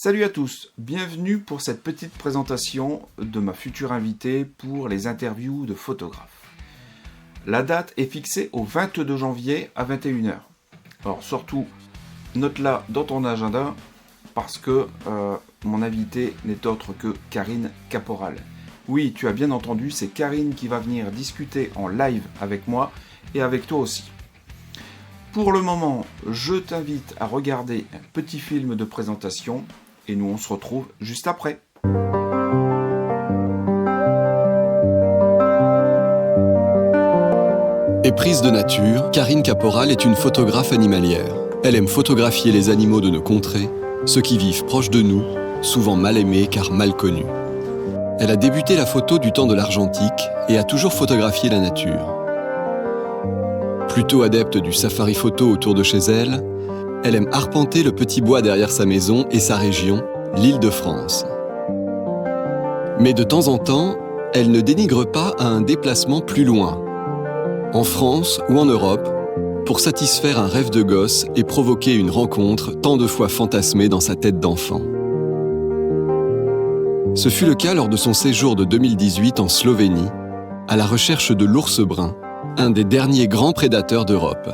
Salut à tous, bienvenue pour cette petite présentation de ma future invitée pour les interviews de photographes. La date est fixée au 22 janvier à 21h. Alors surtout, note-la dans ton agenda parce que mon invitée n'est autre que Karine Caporal. Oui, tu as bien entendu, c'est Karine qui va venir discuter en live avec moi et avec toi aussi. Pour le moment, je t'invite à regarder un petit film de présentation et nous on se retrouve juste après. Éprise de nature, Karine Caporal est une photographe animalière. Elle aime photographier les animaux de nos contrées, ceux qui vivent proches de nous, souvent mal aimés car mal connus. Elle a débuté la photo du temps de l'argentique et a toujours photographié la nature. Plutôt adepte du safari photo autour de chez elle, elle aime arpenter le petit bois derrière sa maison et sa région, l'Île-de-France. Mais de temps en temps, elle ne dénigre pas à un déplacement plus loin, en France ou en Europe, pour satisfaire un rêve de gosse et provoquer une rencontre tant de fois fantasmée dans sa tête d'enfant. Ce fut le cas lors de son séjour de 2018 en Slovénie, à la recherche de l'ours brun, un des derniers grands prédateurs d'Europe.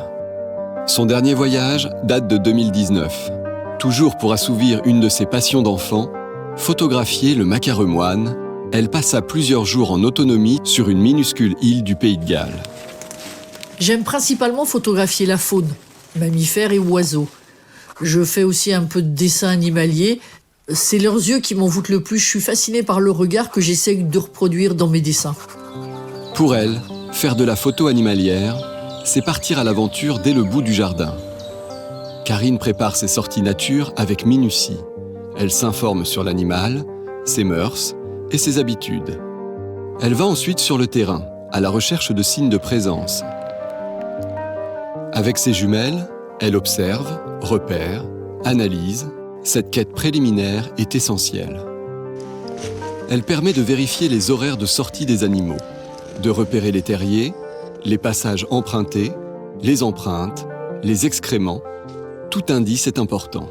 Son dernier voyage date de 2019. Toujours pour assouvir une de ses passions d'enfant, photographier le macaremoine, elle passa plusieurs jours en autonomie sur une minuscule île du Pays de Galles. J'aime principalement photographier la faune, mammifères et oiseaux. Je fais aussi un peu de dessin animalier. C'est leurs yeux qui m'envoûtent le plus. Je suis fascinée par le regard que j'essaie de reproduire dans mes dessins. Pour elle, faire de la photo animalière, c'est partir à l'aventure dès le bout du jardin. Karine prépare ses sorties nature avec minutie. Elle s'informe sur l'animal, ses mœurs et ses habitudes. Elle va ensuite sur le terrain, à la recherche de signes de présence. Avec ses jumelles, elle observe, repère, analyse. Cette quête préliminaire est essentielle. Elle permet de vérifier les horaires de sortie des animaux, de repérer les terriers, les passages empruntés, les empreintes, les excréments. Tout indice est important.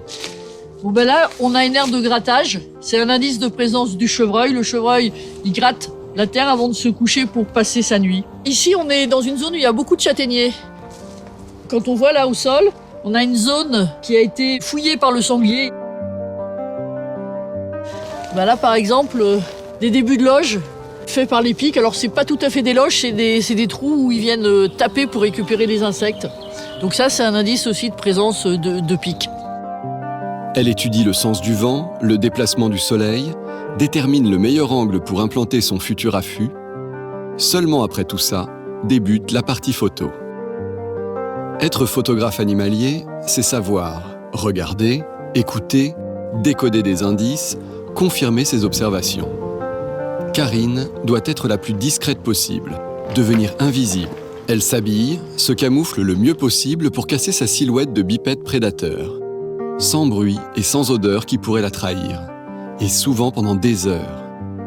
Bon ben là, on a une aire de grattage. C'est un indice de présence du chevreuil. Le chevreuil, il gratte la terre avant de se coucher pour passer sa nuit. Ici, on est dans une zone où il y a beaucoup de châtaigniers. Quand on voit là au sol, on a une zone qui a été fouillée par le sanglier. Ben là, par exemple, des débuts de loges faits par les pics. Alors, c'est pas tout à fait des loges, c'est des trous où ils viennent taper pour récupérer les insectes. Donc ça, c'est un indice aussi de présence de pics. Elle étudie le sens du vent, le déplacement du soleil, détermine le meilleur angle pour implanter son futur affût. Seulement après tout ça, débute la partie photo. Être photographe animalier, c'est savoir regarder, écouter, décoder des indices, confirmer ses observations. Karine doit être la plus discrète possible, devenir invisible. Elle s'habille, se camoufle le mieux possible pour casser sa silhouette de bipède prédateur, sans bruit et sans odeur qui pourrait la trahir, et souvent pendant des heures.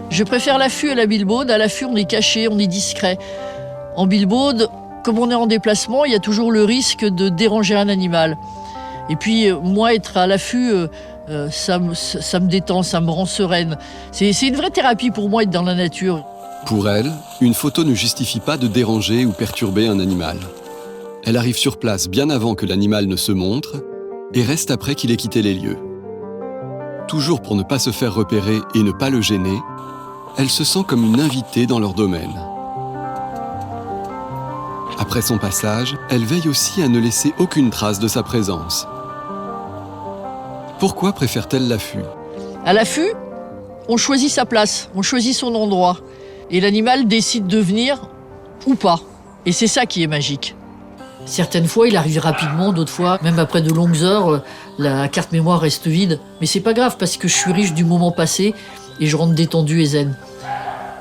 Je préfère l'affût à la billboard. À l'affût, on est caché, on est discret. En billboard, comme on est en déplacement, il y a toujours le risque de déranger un animal. Et puis, moi, être à l'affût, ça me détend, ça me rend sereine. C'est une vraie thérapie pour moi, être dans la nature. Pour elle, une photo ne justifie pas de déranger ou perturber un animal. Elle arrive sur place bien avant que l'animal ne se montre et reste après qu'il ait quitté les lieux. Toujours pour ne pas se faire repérer et ne pas le gêner, elle se sent comme une invitée dans leur domaine. Après son passage, elle veille aussi à ne laisser aucune trace de sa présence. Pourquoi préfère-t-elle l'affût ? À l'affût, on choisit sa place, on choisit son endroit. Et l'animal décide de venir ou pas. Et c'est ça qui est magique. Certaines fois, il arrive rapidement, d'autres fois, même après de longues heures, la carte mémoire reste vide. Mais c'est pas grave parce que je suis riche du moment passé et je rentre détendu et zen.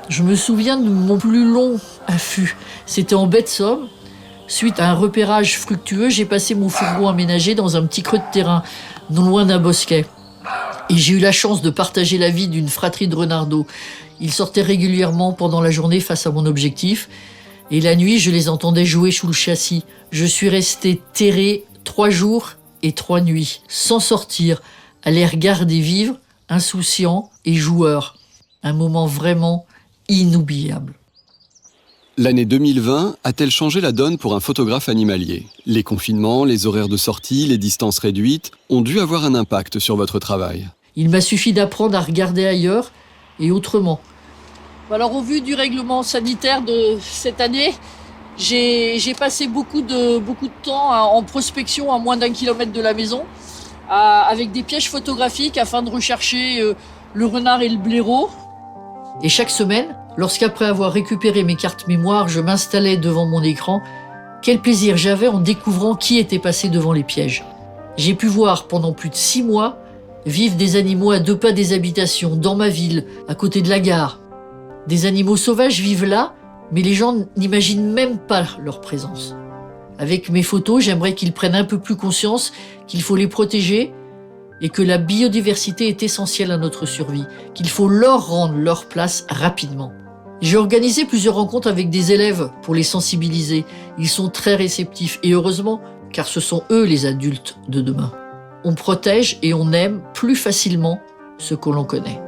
Je me souviens de mon plus long affût. C'était en baie de Somme. Suite à un repérage fructueux, j'ai passé mon fourgon aménagé dans un petit creux de terrain, non loin d'un bosquet. Et j'ai eu la chance de partager la vie d'une fratrie de renardeaux. Ils sortaient régulièrement pendant la journée face à mon objectif. Et la nuit, je les entendais jouer sous le châssis. Je suis resté terré 3 jours et 3 nuits, sans sortir, à les regarder vivre, insouciants et joueurs. Un moment vraiment inoubliable. L'année 2020 a-t-elle changé la donne pour un photographe animalier ? Les confinements, les horaires de sortie, les distances réduites ont dû avoir un impact sur votre travail. Il m'a suffi d'apprendre à regarder ailleurs et autrement. Alors au vu du règlement sanitaire de cette année, j'ai passé beaucoup de temps en prospection à moins d'1 kilomètre de la maison, avec des pièges photographiques afin de rechercher le renard et le blaireau. Et chaque semaine, lorsqu'après avoir récupéré mes cartes mémoire, je m'installais devant mon écran, quel plaisir j'avais en découvrant qui était passé devant les pièges. J'ai pu voir pendant plus de 6 mois vivre des animaux à 2 pas des habitations, dans ma ville, à côté de la gare. Des animaux sauvages vivent là, mais les gens n'imaginent même pas leur présence. Avec mes photos, j'aimerais qu'ils prennent un peu plus conscience qu'il faut les protéger et que la biodiversité est essentielle à notre survie, qu'il faut leur rendre leur place rapidement. J'ai organisé plusieurs rencontres avec des élèves pour les sensibiliser. Ils sont très réceptifs et heureusement, car ce sont eux les adultes de demain. On protège et on aime plus facilement ce que l'on connaît.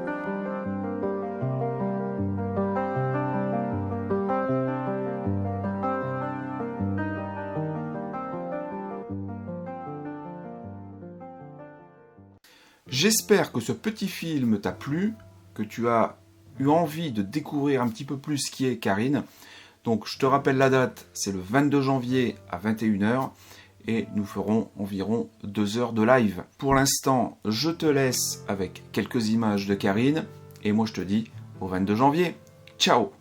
J'espère que ce petit film t'a plu, que tu as eu envie de découvrir un petit peu plus qui est Karine. Donc je te rappelle la date, c'est le 22 janvier à 21h et nous ferons environ 2 heures de live. Pour l'instant, je te laisse avec quelques images de Karine et moi je te dis au 22 janvier. Ciao!